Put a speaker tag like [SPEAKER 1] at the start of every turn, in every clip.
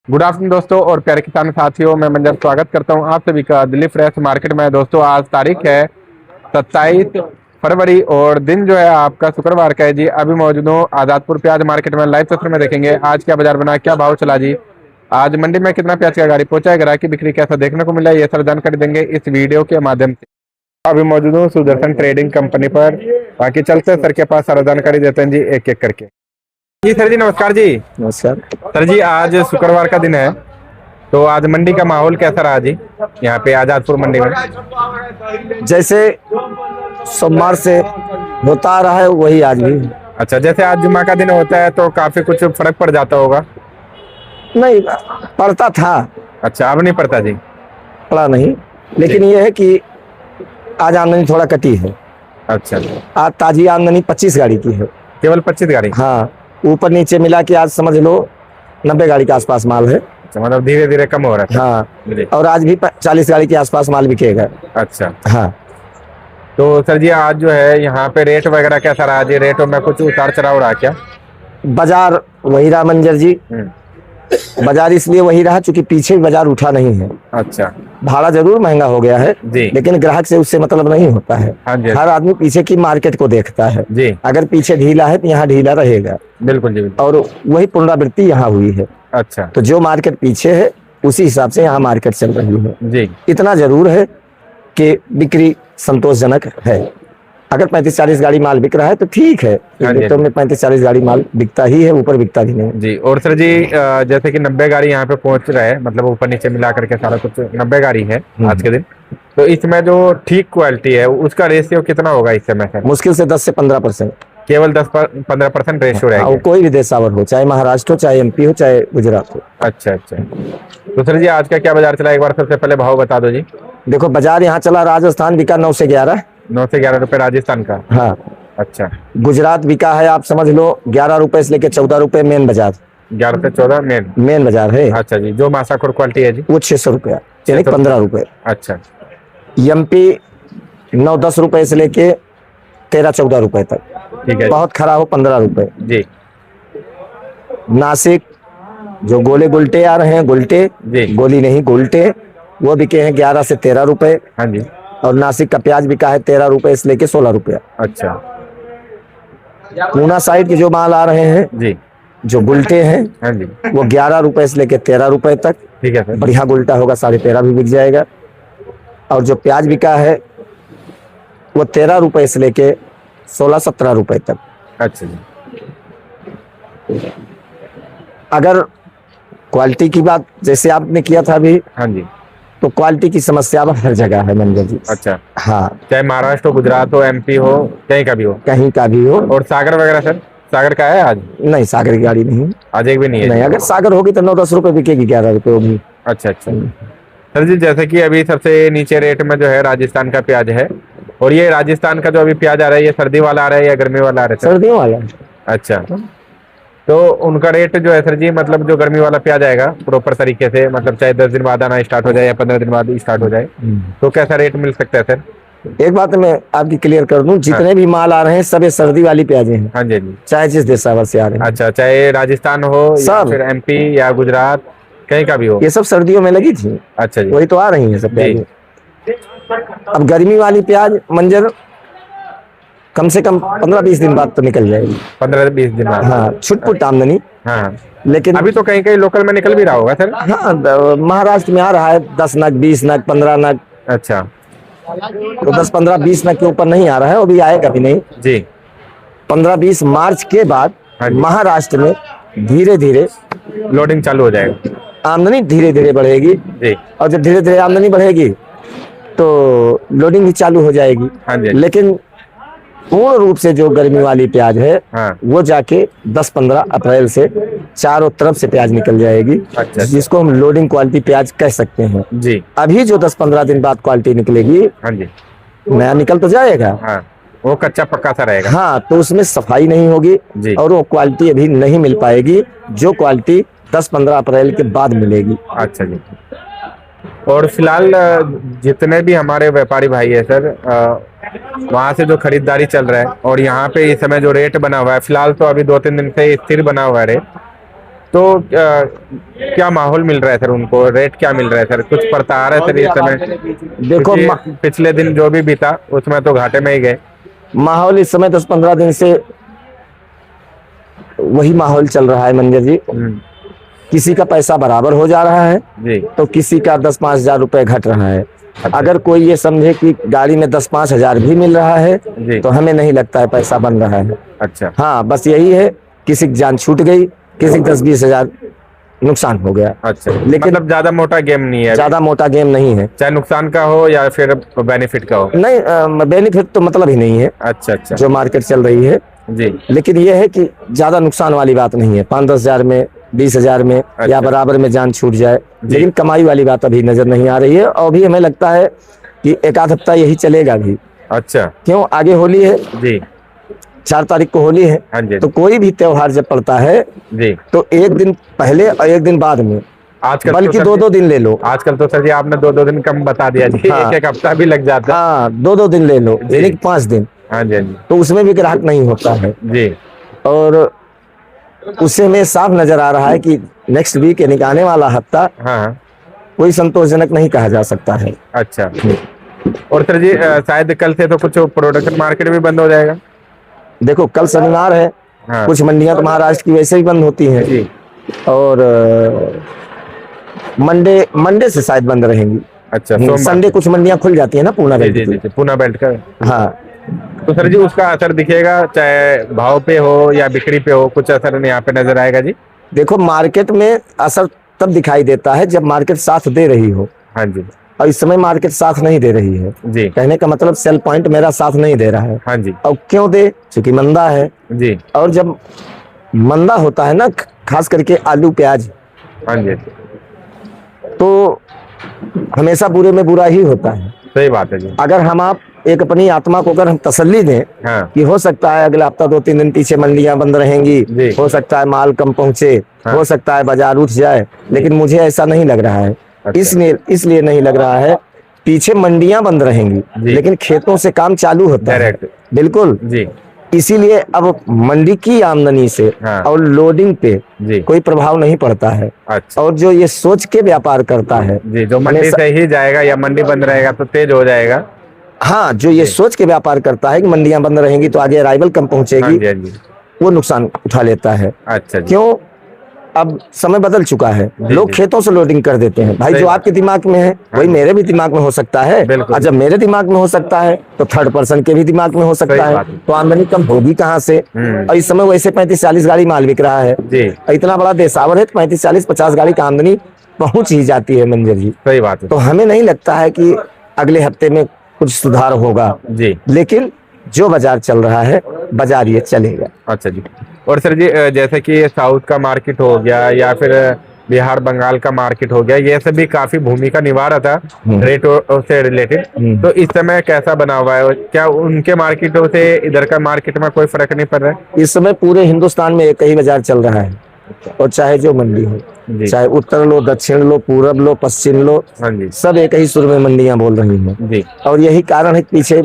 [SPEAKER 1] Good afternoon दोस्तों और प्यारे किसान साथियों, मैं मंजर स्वागत करता हूं आप सभी का दिल्ली फ्रेश मार्केट में। दोस्तों आज तारीख है 27 फरवरी और दिन जो है आपका शुक्रवार का है जी। अभी मौजूद हूँ आजादपुर प्याज मार्केट में। लाइव सत्र में देखेंगे आज क्या बाजार बना, क्या भाव चला जी, आज मंडी में कितना प्याज का गाड़ी पहुंचा है, ग्राहक की बिक्री कैसा देखने को मिला, ये सारी जानकारी देंगे इस वीडियो के माध्यम से। अभी मौजूद हूँ सुदर्शन ट्रेडिंग कंपनी पर, बाकी चलते हैं सर के पास, सारा जानकारी देते हैं जी एक एक करके। जी सर जी नमस्कार जी।
[SPEAKER 2] नमस्कार
[SPEAKER 1] सर जी आज शुक्रवार का दिन है, तो आज मंडी का माहौल कैसा रहा जी यहाँ पे आजादपुर मंडी में?
[SPEAKER 2] जैसे सोमवार से होता आ रहा है वही आज भी।
[SPEAKER 1] अच्छा, जैसे आज जुम्मा का दिन होता है तो काफी कुछ फर्क पड़ जाता होगा?
[SPEAKER 2] नहीं पड़ता था,
[SPEAKER 1] अच्छा, अब नहीं पड़ता जी?
[SPEAKER 2] पड़ा नहीं, लेकिन ये है कि आज आमदनी थोड़ा कटी है।
[SPEAKER 1] अच्छा,
[SPEAKER 2] आज ताजी आमदनी 25 गाड़ी की है,
[SPEAKER 1] केवल 25 गाड़ी?
[SPEAKER 2] हाँ, ऊपर नीचे मिला के आज समझ लो 90 गाड़ी के आसपास माल है।
[SPEAKER 1] अच्छा, मतलब धीरे धीरे कम हो रहा है?
[SPEAKER 2] हाँ, और आज भी 40 गाड़ी के आसपास माल बिकेगा।
[SPEAKER 1] अच्छा,
[SPEAKER 2] हाँ।
[SPEAKER 1] तो सर जी आज जो है यहाँ पे रेट वगैरह कैसा रहा जी? रेटों में कुछ उतार चढ़ाव रहा क्या?
[SPEAKER 2] बाजार वही रहा मंजर जी, बाजार इसलिए वही रहा क्योंकि पीछे बाजार उठा नहीं है।
[SPEAKER 1] अच्छा,
[SPEAKER 2] भाड़ा जरूर महंगा हो गया है
[SPEAKER 1] जी,
[SPEAKER 2] लेकिन ग्राहक से उससे मतलब नहीं होता है।
[SPEAKER 1] हाँ जी,
[SPEAKER 2] हर आदमी पीछे की मार्केट को देखता है
[SPEAKER 1] जी,
[SPEAKER 2] अगर पीछे ढीला है तो यहाँ ढीला रहेगा।
[SPEAKER 1] बिल्कुल जी, बिल्कुल।
[SPEAKER 2] और वही पुनरावृत्ति यहाँ हुई है।
[SPEAKER 1] अच्छा,
[SPEAKER 2] तो जो मार्केट पीछे है उसी हिसाब से यहाँ मार्केट चल रही है
[SPEAKER 1] जी।
[SPEAKER 2] इतना जरूर है कि बिक्री संतोषजनक है। अगर 35-40 गाड़ी माल बिक रहा है तो ठीक है, तो में 35-40 गाड़ी माल बिकता ही है, ऊपर बिकता भी नहीं
[SPEAKER 1] जी। और सर जी जैसे कि 90 गाड़ी यहाँ पे पहुंच रहा है, मतलब ऊपर नीचे मिला करके सारा कुछ 90 गाड़ी है आज के दिन, तो इसमें जो ठीक क्वालिटी है उसका रेशियो कितना होगा इस समय सर?
[SPEAKER 2] मुश्किल से 10 से 15%,
[SPEAKER 1] केवल 10-15% रेशियो रहेगा?
[SPEAKER 2] कोई भी देशावर हो, चाहे महाराष्ट्र हो, चाहे MP हो, चाहे गुजरात हो।
[SPEAKER 1] अच्छा अच्छा। तो सर जी आज का क्या बाजार चला, एक बार सबसे पहले भाव बता दो जी।
[SPEAKER 2] देखो बाजार यहाँ चला, राजस्थान बिका 9 से 11।
[SPEAKER 1] 9 से 11 रुपए राजस्थान का?
[SPEAKER 2] हाँ।
[SPEAKER 1] अच्छा,
[SPEAKER 2] गुजरात बिका है आप समझ लो 11 रुपए से लेके 14 रुपए मेन बाजार।
[SPEAKER 1] 11 से 14 मेन
[SPEAKER 2] बाजार है।
[SPEAKER 1] अच्छा जी। जो मासाखोर क्वालिटी है जी?
[SPEAKER 2] वो 600 रुपया, यानी 15 रुपए।
[SPEAKER 1] अच्छा।
[SPEAKER 2] MP 9-10 रुपए से लेके 13-14 रुपए तक,
[SPEAKER 1] ठीक है।
[SPEAKER 2] बहुत खराब हो 15 रुपए
[SPEAKER 1] जी।
[SPEAKER 2] नासिक जो गोले गुलटे आ रहे हैं, गुलटे
[SPEAKER 1] जी,
[SPEAKER 2] गोली नहीं गुलटे, वो बिके हैं 11 से 13 रुपए।
[SPEAKER 1] हाँ जी।
[SPEAKER 2] और नासिक का प्याज बिका है 13 रुपए से लेके 16 रुपया।
[SPEAKER 1] अच्छा।
[SPEAKER 2] पूना साइड के जो माल आ रहे हैं
[SPEAKER 1] जी,
[SPEAKER 2] जो गुलटे हैं,
[SPEAKER 1] हाँ जी,
[SPEAKER 2] वो 11 रुपए से लेके 13 रुपए तक।
[SPEAKER 1] ठीक है सर। बढ़िया
[SPEAKER 2] गुलटा होगा 13.5 भी बिक जाएगा। और जो प्याज बिका है वो 13 रुपए से लेके 16-17 रुपए तक।
[SPEAKER 1] अच्छा जी।
[SPEAKER 2] अगर क्वालिटी की बात जैसे आपने किया था अभी,
[SPEAKER 1] हाँ जी,
[SPEAKER 2] तो क्वालिटी की समस्या अब हर जगह है मंजर जी।
[SPEAKER 1] अच्छा,
[SPEAKER 2] हाँ,
[SPEAKER 1] चाहे महाराष्ट्र हो, गुजरात हो, MP हो, कहीं का भी हो?
[SPEAKER 2] कहीं का भी हो।
[SPEAKER 1] और सागर वगैरह सर? सागर का है आज?
[SPEAKER 2] नहीं, सागर की गाड़ी नहीं,
[SPEAKER 1] आज एक भी नहीं है?
[SPEAKER 2] नहीं, अगर सागर होगी तो 9-10 रुपए बिकेगी, 11 रुपए होगी।
[SPEAKER 1] अच्छा अच्छा। सर जी जैसे कि अभी सबसे नीचे रेट में जो है राजस्थान का प्याज है, और ये राजस्थान का जो अभी प्याज आ रहा है ये सर्दी वाला आ रहा है या गर्मी वाला आ रहा है?
[SPEAKER 2] सर्दियों वाला।
[SPEAKER 1] अच्छा, तो उनका रेट जो है सर जी, मतलब जो गर्मी वाला प्याज आएगा प्रॉपर तरीके से, मतलब चाहे 10 दिन बाद आना स्टार्ट हो जाए या 15 दिन बाद स्टार्ट हो जाए, तो कैसा रेट मिल सकता है सर?
[SPEAKER 2] एक बात मैं आपकी क्लियर कर दूं, जितने भी माल आ रहे हैं सब ये सर्दी वाली प्याजें हैं।
[SPEAKER 1] हाँ जी जी।
[SPEAKER 2] चाहे जिस देशावर से आ रहे हैं।
[SPEAKER 1] अच्छा, चाहे राजस्थान हो या
[SPEAKER 2] सब।
[SPEAKER 1] फिर MP या गुजरात, कहीं का भी हो?
[SPEAKER 2] ये सब सर्दियों में लगी थी।
[SPEAKER 1] अच्छा जी।
[SPEAKER 2] वही तो आ रही है सब प्याज। अब गर्मी वाली प्याज मंजर कम से कम 15-20 दिन बाद तो निकल जाएगी।
[SPEAKER 1] 15-20 दिन बाद?
[SPEAKER 2] हाँ, छुटपुट आमदनी।
[SPEAKER 1] हाँ,
[SPEAKER 2] लेकिन
[SPEAKER 1] अभी तो कहीं कहीं लोकल में निकल भी रहा होगा सर?
[SPEAKER 2] हाँ, महाराष्ट्र में आ रहा है 10 नग, 20 नग, 15 नग।
[SPEAKER 1] अच्छा,
[SPEAKER 2] तो 10-15-20 नग के ऊपर नहीं आ रहा है, वो भी आएगा भी नहीं
[SPEAKER 1] जी।
[SPEAKER 2] 15-20 मार्च के बाद महाराष्ट्र में धीरे धीरे
[SPEAKER 1] लोडिंग चालू हो जाएगा,
[SPEAKER 2] आमदनी धीरे धीरे बढ़ेगी
[SPEAKER 1] जी।
[SPEAKER 2] और जब धीरे धीरे आमदनी बढ़ेगी तो लोडिंग भी चालू हो जाएगी।
[SPEAKER 1] हाँ जी।
[SPEAKER 2] लेकिन पूर्ण रूप से जो गर्मी वाली प्याज है,
[SPEAKER 1] हाँ,
[SPEAKER 2] वो जाके 10-15 अप्रैल से चारों तरफ से प्याज निकल जाएगी।
[SPEAKER 1] अच्छा,
[SPEAKER 2] जिसको हम लोडिंग क्वालिटी प्याज कह सकते हैं
[SPEAKER 1] जी।
[SPEAKER 2] अभी जो 10-15 दिन बाद क्वालिटी निकलेगी,
[SPEAKER 1] हाँ जी,
[SPEAKER 2] नया निकल तो जाएगा।
[SPEAKER 1] हाँ, वो कच्चा पक्का सा रहेगा।
[SPEAKER 2] हाँ, तो उसमें सफाई नहीं होगी
[SPEAKER 1] जी।
[SPEAKER 2] और वो क्वालिटी अभी नहीं मिल पाएगी जो क्वालिटी 10-15 अप्रैल के बाद मिलेगी।
[SPEAKER 1] अच्छा जी। और फिलहाल जितने भी हमारे व्यापारी भाई है सर, वहाँ से जो खरीदारी चल रहा है और यहाँ पे इस समय जो रेट बना हुआ है, फिलहाल तो अभी 2-3 दिन से स्थिर बना हुआ है रेट, तो क्या माहौल मिल रहा है सर उनको, रेट क्या मिल रहा है सर, कुछ पड़ता आ रहा है सर इस समय?
[SPEAKER 2] देखो
[SPEAKER 1] क्योंकि पिछले दिन जो भी बीता उसमें तो घाटे में ही गए।
[SPEAKER 2] माहौल इस समय 10-15 दिन से वही माहौल चल रहा है मंजर जी। किसी का पैसा बराबर हो जा रहा है
[SPEAKER 1] जी
[SPEAKER 2] तो किसी का 10-5 हजार रुपए घट रहा है। अगर कोई ये समझे कि गाड़ी में 10-5 हजार भी मिल रहा है
[SPEAKER 1] जी।
[SPEAKER 2] तो हमें नहीं लगता है पैसा बन रहा है।
[SPEAKER 1] अच्छा।
[SPEAKER 2] हाँ, बस यही है, किसी की जान छूट गई, किसी की 10-20 हजार नुकसान हो गया।
[SPEAKER 1] अच्छा,
[SPEAKER 2] लेकिन
[SPEAKER 1] मतलब ज्यादा मोटा गेम नहीं है,
[SPEAKER 2] ज्यादा मोटा गेम नहीं है,
[SPEAKER 1] चाहे नुकसान का हो या फिर बेनिफिट का हो।
[SPEAKER 2] नहीं बेनिफिट तो मतलब ही नहीं है
[SPEAKER 1] अच्छा अच्छा
[SPEAKER 2] जो मार्केट चल रही है।
[SPEAKER 1] जी।
[SPEAKER 2] लेकिन यह है कि ज्यादा नुकसान वाली बात नहीं है, 5-10 हजार में, 20 हजार में या बराबर में जान छूट जाए। लेकिन कमाई वाली बात अभी नजर नहीं आ रही है और भी हमें लगता है कि एक आध हफ्ता यही चलेगा भी।
[SPEAKER 1] अच्छा।
[SPEAKER 2] क्यों, आगे होली है
[SPEAKER 1] जी।
[SPEAKER 2] 4 तारीख को होली है।
[SPEAKER 1] हाँ जी।
[SPEAKER 2] तो कोई भी त्योहार जब पड़ता है
[SPEAKER 1] जी
[SPEAKER 2] तो एक दिन पहले और एक दिन बाद में,
[SPEAKER 1] आजकल
[SPEAKER 2] बल्कि
[SPEAKER 1] तो
[SPEAKER 2] 2-2 दिन ले लो।
[SPEAKER 1] आजकल तो सर जी आपने 2-2 दिन कम बता दिया जी।
[SPEAKER 2] हाँ।
[SPEAKER 1] एक हफ्ता भी लग जाता है।
[SPEAKER 2] हाँ, 2-2 दिन ले लो, यानी कि 5 दिन।
[SPEAKER 1] हाँ जी हाँ जी
[SPEAKER 2] तो उसमें भी ग्राहक नहीं होता है
[SPEAKER 1] जी।
[SPEAKER 2] और उससे में साफ नजर आ रहा है कि नेक्स्ट वीक यानी कि आने वाला हफ्ता
[SPEAKER 1] हाँ।
[SPEAKER 2] कोई संतोषजनक नहीं कहा जा सकता है।
[SPEAKER 1] अच्छा। और सर जी शायद कल से तो कुछ प्रोडक्शन मार्केट भी बंद हो जाएगा।
[SPEAKER 2] देखो कल शनिवार है।
[SPEAKER 1] हाँ।
[SPEAKER 2] कुछ मंडियां तो महाराष्ट्र की वैसे ही बंद होती हैं
[SPEAKER 1] जी।
[SPEAKER 2] और मंडे से शायद बंद रहेंगी।
[SPEAKER 1] अच्छा, सोमवार
[SPEAKER 2] संडे कुछ मंडियां खुल जाती है ना पूना
[SPEAKER 1] जी
[SPEAKER 2] बेल्ट
[SPEAKER 1] जी
[SPEAKER 2] की।
[SPEAKER 1] जी, पूना बेल्ट का।
[SPEAKER 2] हाँ,
[SPEAKER 1] तो सर जी उसका असर दिखेगा, चाहे भाव पे हो या बिक्री पे हो, कुछ असर यहाँ पे नजर आएगा जी?
[SPEAKER 2] देखो मार्केट में असर तब दिखाई देता है जब मार्केट साथ दे रही हो,
[SPEAKER 1] हाँ जी।
[SPEAKER 2] और इस समय मार्केट साथ नहीं दे रही है।
[SPEAKER 1] जी।
[SPEAKER 2] कहने का मतलब सेल पॉइंट मेरा साथ नहीं दे रहा है।
[SPEAKER 1] हाँ जी।
[SPEAKER 2] और क्यों दे, क्योंकि मंदा है।
[SPEAKER 1] जी।
[SPEAKER 2] और जब मंदा होता है ना, खास करके आलू प्याज,
[SPEAKER 1] हाँ जी।
[SPEAKER 2] तो हमेशा बुरे में बुरा ही होता है।
[SPEAKER 1] सही बात है जी।
[SPEAKER 2] अगर आप एक अपनी आत्मा को अगर हम तसल्ली दें
[SPEAKER 1] हाँ।
[SPEAKER 2] कि हो सकता है अगला हफ्ता 2-3 दिन पीछे मंडियां बंद रहेंगी,
[SPEAKER 1] जी।
[SPEAKER 2] हो सकता है माल कम पहुंचे,
[SPEAKER 1] हाँ।
[SPEAKER 2] हो सकता है बाजार उठ जाए, लेकिन मुझे ऐसा नहीं लग रहा है।
[SPEAKER 1] अच्छा।
[SPEAKER 2] इसलिए नहीं लग रहा है, पीछे मंडियां बंद रहेंगी लेकिन खेतों से काम चालू होता है।
[SPEAKER 1] डायरेक्ट।
[SPEAKER 2] बिल्कुल
[SPEAKER 1] जी।
[SPEAKER 2] इसीलिए अब मंडी की आमदनी से
[SPEAKER 1] हाँ।
[SPEAKER 2] और लोडिंग पे
[SPEAKER 1] जी।
[SPEAKER 2] कोई प्रभाव नहीं पड़ता है।
[SPEAKER 1] अच्छा।
[SPEAKER 2] और जो ये सोच के व्यापार करता है
[SPEAKER 1] जी, जो मंडी से ही जाएगा या मंडी बंद रहेगा तो तेज हो जाएगा।
[SPEAKER 2] हाँ, जो ये सोच के व्यापार करता है कि मंडियां बंद रहेंगी तो आगे अराइवल कम
[SPEAKER 1] हाँ
[SPEAKER 2] पहुंचेगी,
[SPEAKER 1] जी हाँ जी।
[SPEAKER 2] वो नुकसान उठा लेता है।
[SPEAKER 1] अच्छा जी।
[SPEAKER 2] क्यों, अब समय बदल चुका है, लोग
[SPEAKER 1] जी।
[SPEAKER 2] खेतों से लोडिंग कर देते हैं। भाई
[SPEAKER 1] सही
[SPEAKER 2] जो
[SPEAKER 1] बात।
[SPEAKER 2] आपके दिमाग में है वही मेरे भी दिमाग में हो सकता है,
[SPEAKER 1] बिल्कुल।
[SPEAKER 2] और जब मेरे दिमाग में हो सकता है तो थर्ड पर्सन के भी दिमाग में हो सकता
[SPEAKER 1] सही
[SPEAKER 2] है।
[SPEAKER 1] बात है।
[SPEAKER 2] तो आमदनी कम होगी कहाँ से? और इस समय वैसे 35-40 गाड़ी माल बिक रहा है।
[SPEAKER 1] जी।
[SPEAKER 2] इतना बड़ा देशावर है, 35-40-50 गाड़ी का आमदनी पहुंच ही जाती है मंजर जी।
[SPEAKER 1] सही बात है।
[SPEAKER 2] तो हमें नहीं लगता है कि अगले हफ्ते में कुछ सुधार होगा।
[SPEAKER 1] जी।
[SPEAKER 2] लेकिन जो बाजार चल रहा है, बाजार ये चलेगा।
[SPEAKER 1] अच्छा जी। और सर जी जैसे कि साउथ का मार्केट हो गया या फिर बिहार बंगाल का मार्केट हो गया, ये सब भी काफी भूमिका निभा रहा था रेटों से रिलेटेड। तो इस समय कैसा बना हुआ है, क्या उनके मार्केटों से इधर का मार्केट में कोई फर्क नहीं पड़ रहा है?
[SPEAKER 2] इस समय पूरे हिंदुस्तान में एक ही बाजार चल रहा है, और चाहे जो मंडी हो,
[SPEAKER 1] जी।
[SPEAKER 2] चाहे उत्तर लो, दक्षिण लो, पूरब लो, पश्चिम लो,
[SPEAKER 1] हाँ जी।
[SPEAKER 2] सब एक ही सुर में मंडियां बोल रही हैं।
[SPEAKER 1] जी।
[SPEAKER 2] और यही कारण है कि पीछे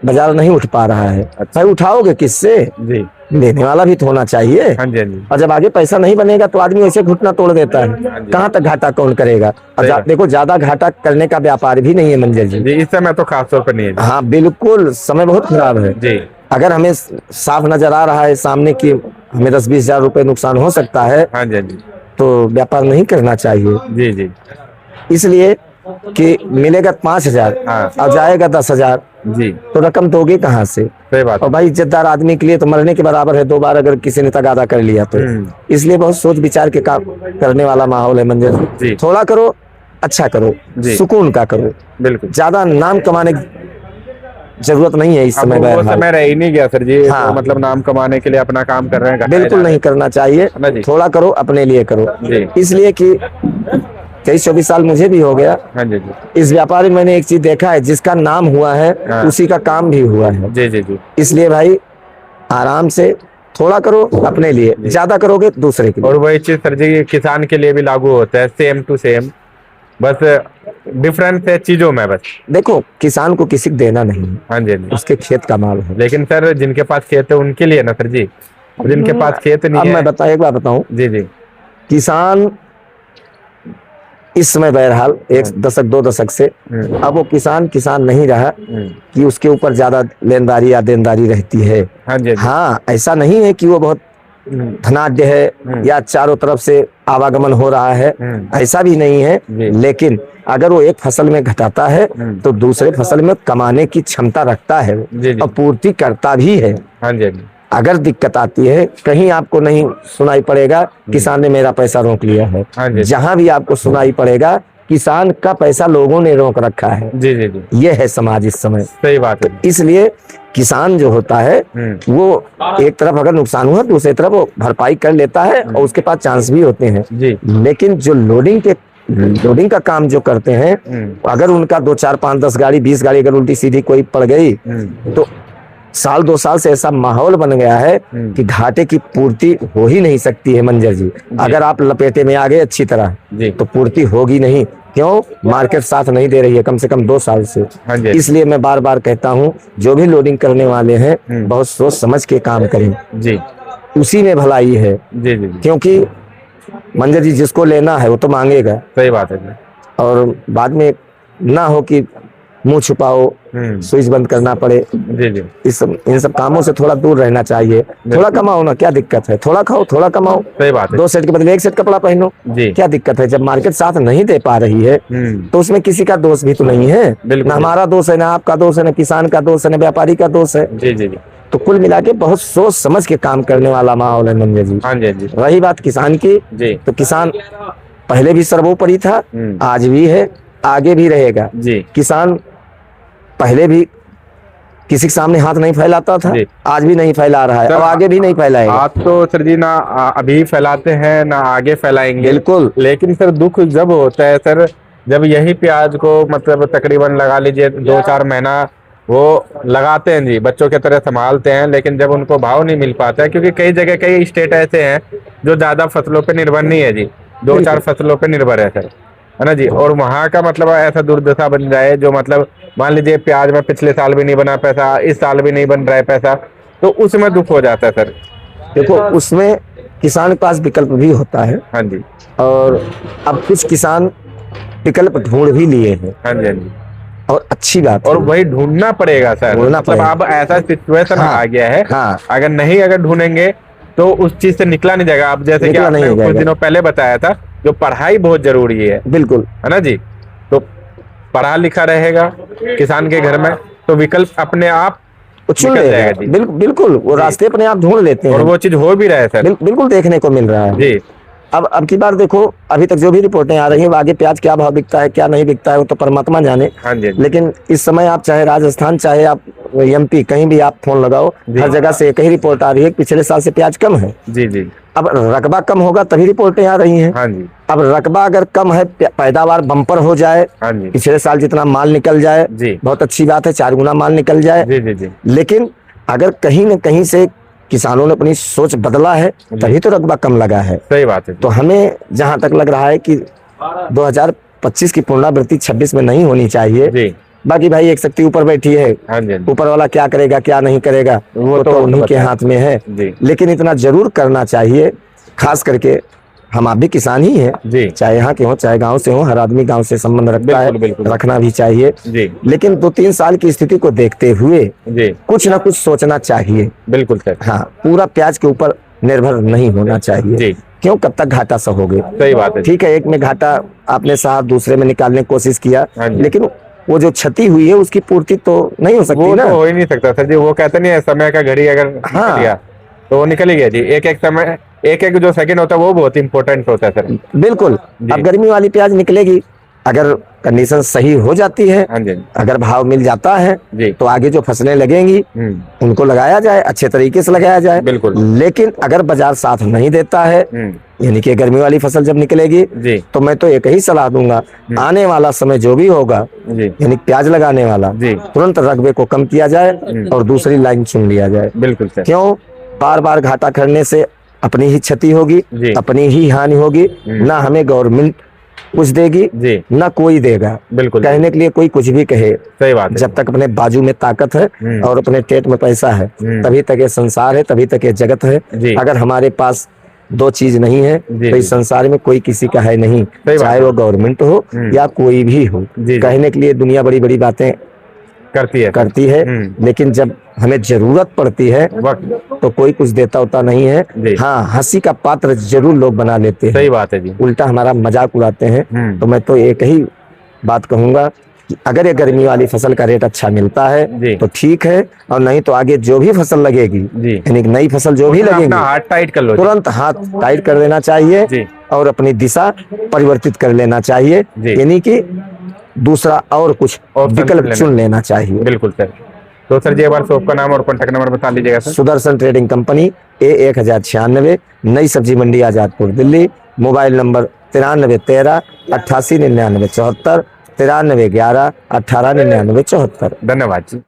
[SPEAKER 2] बाजार नहीं उठ पा रहा है। भाई उठाओगे किससे?
[SPEAKER 1] जी।
[SPEAKER 2] लेने वाला भी तो होना चाहिए।
[SPEAKER 1] हाँ जी हाँ जी।
[SPEAKER 2] और जब आगे पैसा नहीं बनेगा तो आदमी ऐसे घुटना तोड़ देता है। कहाँ तक घाटा कौन करेगा? और देखो ज्यादा घाटा करने का व्यापार भी नहीं है मंजर जी।
[SPEAKER 1] जी, इस समय तो खास तौर पर नहीं है जी।
[SPEAKER 2] हाँ बिल्कुल, समय बहुत खराब है
[SPEAKER 1] जी।
[SPEAKER 2] अगर हमें साफ नजर आ रहा है सामने की हमें 10-20 हजार रुपए नुकसान हो सकता है,
[SPEAKER 1] हाँ जी हाँ जी।
[SPEAKER 2] तो व्यापार नहीं करना चाहिए।
[SPEAKER 1] जी जी।
[SPEAKER 2] इसलिए कि मिलेगा 5,000
[SPEAKER 1] हाँ।
[SPEAKER 2] और जाएगा 10,000,
[SPEAKER 1] जी।
[SPEAKER 2] तो रकम दोगे कहाँ से?
[SPEAKER 1] सही बात
[SPEAKER 2] और
[SPEAKER 1] है।
[SPEAKER 2] भाई इज्जतदार आदमी के लिए तो मरने के बराबर है 2 बार अगर किसी ने तगादा कर लिया तो। इसलिए बहुत सोच विचार के काम करने वाला माहौल है मंजर
[SPEAKER 1] जी।
[SPEAKER 2] थोड़ा करो, अच्छा करो,
[SPEAKER 1] जी।
[SPEAKER 2] सुकून का करो।
[SPEAKER 1] बिल्कुल।
[SPEAKER 2] ज्यादा नाम कमाने की जरूरत नहीं है इस
[SPEAKER 1] अब
[SPEAKER 2] समय।
[SPEAKER 1] वो
[SPEAKER 2] बहरहाल
[SPEAKER 1] समय रह ही नहीं गया सर जी।
[SPEAKER 2] हाँ।
[SPEAKER 1] तो मतलब नाम कमाने के लिए अपना काम कर रहे हैं, घटाए
[SPEAKER 2] बिल्कुल
[SPEAKER 1] जा रहे
[SPEAKER 2] नहीं करना चाहिए।
[SPEAKER 1] ना जी।
[SPEAKER 2] थोड़ा करो, अपने लिए करो।
[SPEAKER 1] जी।
[SPEAKER 2] इसलिए कि 23-24 साल मुझे भी हो गया।
[SPEAKER 1] हैं। हाँ जी जी।
[SPEAKER 2] इस व्यापार में मैंने एक चीज देखा है, जिसका नाम हुआ है
[SPEAKER 1] हाँ।
[SPEAKER 2] उसी का काम भी हुआ है।
[SPEAKER 1] जी जी जी।
[SPEAKER 2] इसलिए भाई आराम से थोड़ा करो अपने लिए, ज्यादा करोगे दूसरे के लिए।
[SPEAKER 1] और वही चीज सर जी किसान के लिए भी लागू होता है, सेम टू सेम, बस डिफरेंस है चीजों में बस।
[SPEAKER 2] देखो किसान को किसी को देना नहीं है,
[SPEAKER 1] हाँ जी हाँ जी।
[SPEAKER 2] उसके खेत का माल है।
[SPEAKER 1] लेकिन सर जिनके पास खेत है उनके लिए ना सर जी, जिनके पास खेत
[SPEAKER 2] अब
[SPEAKER 1] नहीं
[SPEAKER 2] मैं
[SPEAKER 1] है।
[SPEAKER 2] एक बात बताऊं
[SPEAKER 1] जी जी।
[SPEAKER 2] किसान इस समय बहरहाल एक दशक 2 दशक से अब वो किसान नहीं रहा कि उसके ऊपर ज्यादा लेनदारी या देनदारी रहती है।
[SPEAKER 1] हाँ जी
[SPEAKER 2] हाँ, ऐसा नहीं है कि वो बहुत धनाढ्य है या चारों तरफ से आवागमन हो रहा है, ऐसा भी नहीं है। लेकिन अगर वो एक फसल में घटाता है तो दूसरे फसल में कमाने की क्षमता रखता है और पूर्ति करता भी है।
[SPEAKER 1] हाँ जी।
[SPEAKER 2] अगर दिक्कत आती है कहीं आपको नहीं सुनाई पड़ेगा किसान ने मेरा पैसा रोक लिया है।
[SPEAKER 1] हाँ जी।
[SPEAKER 2] जहां भी आपको सुनाई पड़ेगा किसान का पैसा लोगों ने रोक रखा है।
[SPEAKER 1] जी जी जी,
[SPEAKER 2] ये है समाज इस समय।
[SPEAKER 1] सही बात है।
[SPEAKER 2] इसलिए किसान जो होता है वो एक तरफ अगर नुकसान हुआ दूसरी तरफ वो भरपाई कर लेता है और उसके पास चांस भी होते हैं।
[SPEAKER 1] जी।
[SPEAKER 2] लेकिन जो लोडिंग का काम जो करते हैं अगर उनका 2 4 5 10 गाड़ी 20 गाड़ी अगर उल्टी सीधी कोई पड़ गई तो साल 2 साल से ऐसा माहौल बन गया है कि घाटे की पूर्ति हो ही नहीं सकती है। मंजर जी, अगर आप लपेटे में आ गए अच्छी तरह तो पूर्ति होगी नहीं। क्यों? मार्केट साथ नहीं दे रही है कम से कम 2 साल से।
[SPEAKER 1] हाँ जी।
[SPEAKER 2] इसलिए मैं बार बार कहता हूँ जो भी लोडिंग करने वाले हैं बहुत सोच समझ के काम करें।
[SPEAKER 1] जी,
[SPEAKER 2] उसी में भलाई है।
[SPEAKER 1] जी जी जी,
[SPEAKER 2] क्योंकि मंजर जी जिसको लेना है वो तो मांगेगा
[SPEAKER 1] सही बात है जी।
[SPEAKER 2] और बाद में ना हो कि मुंह छुपाओ स्विच बंद करना पड़े।
[SPEAKER 1] जी जी,
[SPEAKER 2] इन सब कामों से थोड़ा दूर रहना चाहिए। थोड़ा कमाओ ना, क्या दिक्कत है? थोड़ा खाओ थोड़ा कमाओ।
[SPEAKER 1] सही बात है।
[SPEAKER 2] 2 सेट के बदले 1 सेट कपड़ा पहनो,
[SPEAKER 1] जी,
[SPEAKER 2] क्या दिक्कत है? जब मार्केट साथ नहीं दे पा रही है तो उसमें किसी का दोष भी तो नहीं है। ना हमारा दोष है, ना आपका दोष है, ना किसान का दोष है, ना व्यापारी का दोष है।
[SPEAKER 1] जी जी जी,
[SPEAKER 2] तो कुल मिला के बहुत सोच समझ के काम करने वाला माहौल है मंजर जी।
[SPEAKER 1] हाँ जी जी,
[SPEAKER 2] रही बात किसान की,
[SPEAKER 1] जी,
[SPEAKER 2] तो किसान पहले भी सर्वोपरि था, आज भी है, आगे भी रहेगा।
[SPEAKER 1] जी,
[SPEAKER 2] किसान पहले भी किसी के सामने हाथ नहीं फैलाता था, आज भी नहीं फैला रहा है और आगे भी नहीं फैलाएगा।
[SPEAKER 1] आप तो सर जी ना अभी फैलाते हैं ना आगे फैलाएंगे।
[SPEAKER 2] बिल्कुल।
[SPEAKER 1] लेकिन सर दुख जब होता है सर जब यही प्याज को मतलब तकरीबन लगा लीजिए 2-4 महीना वो लगाते हैं जी, बच्चों की तरह संभालते हैं, लेकिन जब उनको भाव नहीं मिल पाता है क्योंकि कई जगह कई स्टेट ऐसे हैं जो ज्यादा फसलों पे निर्भर नहीं है जी, 2-4 फसलों पे निर्भर है सर, है ना जी। और वहाँ का मतलब ऐसा दुर्दशा बन जाए जो मतलब मान लीजिए प्याज में पिछले साल भी नहीं बना पैसा, इस साल भी नहीं बन रहा है पैसा, तो उसमें दुख हो जाता है सर।
[SPEAKER 2] देखो उसमें किसान के पास विकल्प भी होता है।
[SPEAKER 1] हाँ जी,
[SPEAKER 2] और अब कुछ किसान विकल्प ढूंढ भी लिए हैं।
[SPEAKER 1] हाँ जी, हाँ जी,
[SPEAKER 2] और अच्छी बात
[SPEAKER 1] और
[SPEAKER 2] है।
[SPEAKER 1] वही ढूंढना पड़ेगा सर, मतलब अब ऐसा सिचुएशन आ गया है।
[SPEAKER 2] हाँ।
[SPEAKER 1] अगर ढूंढेंगे तो उस चीज से निकला नहीं जाएगा। अब जैसे कि आपने कुछ दिनों पहले बताया था जो पढ़ाई बहुत जरूरी है,
[SPEAKER 2] बिल्कुल,
[SPEAKER 1] है ना जी। तो पढ़ा लिखा रहेगा किसान के घर में तो विकल्प अपने आप
[SPEAKER 2] चुन लेगा। बिल्कुल वो रास्ते अपने आप ढूंढ लेते हैं
[SPEAKER 1] और वो चीज हो भी रहा है सर।
[SPEAKER 2] बिल्कुल देखने को मिल रहा है
[SPEAKER 1] जी।
[SPEAKER 2] अब की बार देखो, अभी तक जो भी रिपोर्टें आ रही हैं आगे प्याज क्या भाव बिकता है क्या नहीं बिकता है वो तो परमात्मा जाने।
[SPEAKER 1] हाँ जी।
[SPEAKER 2] लेकिन इस समय आप चाहे राजस्थान चाहे आप MP कहीं भी आप फोन लगाओ हर जगह से एक ही रिपोर्ट आ रही है, पिछले साल से प्याज कम है।
[SPEAKER 1] जी जी।
[SPEAKER 2] अब रकबा कम होगा तभी रिपोर्टें आ रही हैं।
[SPEAKER 1] हाँ जी।
[SPEAKER 2] अब रकबा अगर कम है, पैदावार बम्पर हो जाए,
[SPEAKER 1] हाँ जी,
[SPEAKER 2] पिछले साल जितना माल निकल जाए
[SPEAKER 1] जी,
[SPEAKER 2] बहुत अच्छी बात है, 4 गुना माल निकल जाए।
[SPEAKER 1] जी जी जी।
[SPEAKER 2] लेकिन अगर कहीं न कहीं से किसानों ने अपनी सोच बदला है तभी तो रकबा कम लगा है।
[SPEAKER 1] सही बात है।
[SPEAKER 2] तो हमें जहां तक लग रहा है कि 2025 की पुनरावृत्ति 26 में नहीं होनी चाहिए।
[SPEAKER 1] जी।
[SPEAKER 2] बाकी भाई एक शक्ति ऊपर बैठी है,
[SPEAKER 1] हाँ जी,
[SPEAKER 2] ऊपर वाला क्या करेगा क्या नहीं करेगा वो तो उन्हीं के हाथ में है। लेकिन इतना जरूर करना चाहिए, खास करके हम आप भी किसान ही हैं
[SPEAKER 1] जी,
[SPEAKER 2] चाहे यहाँ के हो चाहे गांव से हो, हर आदमी गांव से संबंध रखता है, रखना भी चाहिए
[SPEAKER 1] जी।
[SPEAKER 2] लेकिन 2-3 साल की स्थिति को देखते हुए
[SPEAKER 1] जी
[SPEAKER 2] कुछ ना कुछ सोचना चाहिए।
[SPEAKER 1] बिल्कुल सर।
[SPEAKER 2] हाँ, पूरा प्याज के ऊपर निर्भर नहीं होना चाहिए
[SPEAKER 1] जी।
[SPEAKER 2] क्यों कब तक घाटा सहोगे।
[SPEAKER 1] सही बात है।
[SPEAKER 2] ठीक है, एक में घाटा आपने साहब दूसरे में निकालने की कोशिश किया, लेकिन वो जो क्षति हुई है उसकी पूर्ति तो नहीं हो सकती ना।
[SPEAKER 1] तो हो ही नहीं सकता सर जी, वो कहते नहीं है समय का घड़ी अगर निकल गया तो वो निकल ही गया जी। एक समय एक जो सेकंड होता है वो बहुत इंपॉर्टेंट होता है सर।
[SPEAKER 2] बिल्कुल। अब गर्मी वाली प्याज निकलेगी, अगर कंडीशन सही हो जाती है, अगर भाव मिल जाता है तो आगे जो फसलें लगेंगी उनको लगाया जाए, अच्छे तरीके से लगाया जाए।
[SPEAKER 1] बिल्कुल।
[SPEAKER 2] लेकिन अगर बाजार साथ नहीं देता है, यानी कि गर्मी वाली फसल जब निकलेगी तो मैं तो एक ही सलाह दूंगा, आने वाला समय जो भी होगा यानी प्याज लगाने वाला तुरंत रकबे को कम किया जाए और दूसरी लाइन चुन लिया जाए।
[SPEAKER 1] बिल्कुल सर।
[SPEAKER 2] क्यों? बार बार घाटा करने से अपनी ही क्षति होगी, अपनी ही हानि होगी, ना हमें गवर्नमेंट कुछ देगी ना कोई देगा। बिल्कुल। कहने के लिए कोई कुछ भी कहे,
[SPEAKER 1] सही बात है।
[SPEAKER 2] जब तक अपने बाजू में ताकत है और अपने पेट में पैसा है तभी तक ये संसार है, तभी तक ये जगत है। अगर हमारे पास दो चीज नहीं है
[SPEAKER 1] जी,
[SPEAKER 2] तो
[SPEAKER 1] जी।
[SPEAKER 2] इस संसार में कोई किसी का है नहीं,
[SPEAKER 1] बात
[SPEAKER 2] चाहे
[SPEAKER 1] है।
[SPEAKER 2] वो गवर्नमेंट हो या कोई भी हो।
[SPEAKER 1] जी।
[SPEAKER 2] कहने के लिए दुनिया बड़ी बड़ी बातें करती है, लेकिन जब हमें जरूरत पड़ती है
[SPEAKER 1] वक्त
[SPEAKER 2] तो कोई कुछ देता होता नहीं है।
[SPEAKER 1] जी।
[SPEAKER 2] हाँ, हंसी का पात्र जरूर लोग बना लेते हैं,
[SPEAKER 1] सही बात है जी।
[SPEAKER 2] उल्टा हमारा मजाक उड़ाते हैं। तो मैं तो एक ही बात कहूंगा कि अगर ये गर्मी वाली फसल का रेट अच्छा मिलता
[SPEAKER 1] जी।
[SPEAKER 2] है तो ठीक है, और नहीं तो आगे जो भी फसल लगेगी,
[SPEAKER 1] जी।
[SPEAKER 2] यानी कि नई फसल जो भी
[SPEAKER 1] उसमें
[SPEAKER 2] लगेगी,
[SPEAKER 1] अपना हाथ टाइट कर लो जी।
[SPEAKER 2] तुरंत हाथ टाइट कर देना चाहिए
[SPEAKER 1] जी।
[SPEAKER 2] और अपनी दिशा परिवर्तित कर लेना चाहिए,
[SPEAKER 1] जी।
[SPEAKER 2] यानी कि दूसरा और कुछ
[SPEAKER 1] ऑप्शन
[SPEAKER 2] विकल्प चुन लेना चाहिए।
[SPEAKER 1] बिल्कुल सर। तो सर जी एक बार शॉप का नाम और कॉन्टैक्ट नंबर बता लीजिएगा sir.
[SPEAKER 2] Sudarshan trading company, A1096, नई सब्जी मंडी, आजादपुर, दिल्ली। Mobile number 9313 8899 74, 9311 1899 74।
[SPEAKER 1] धन्यवाद जी।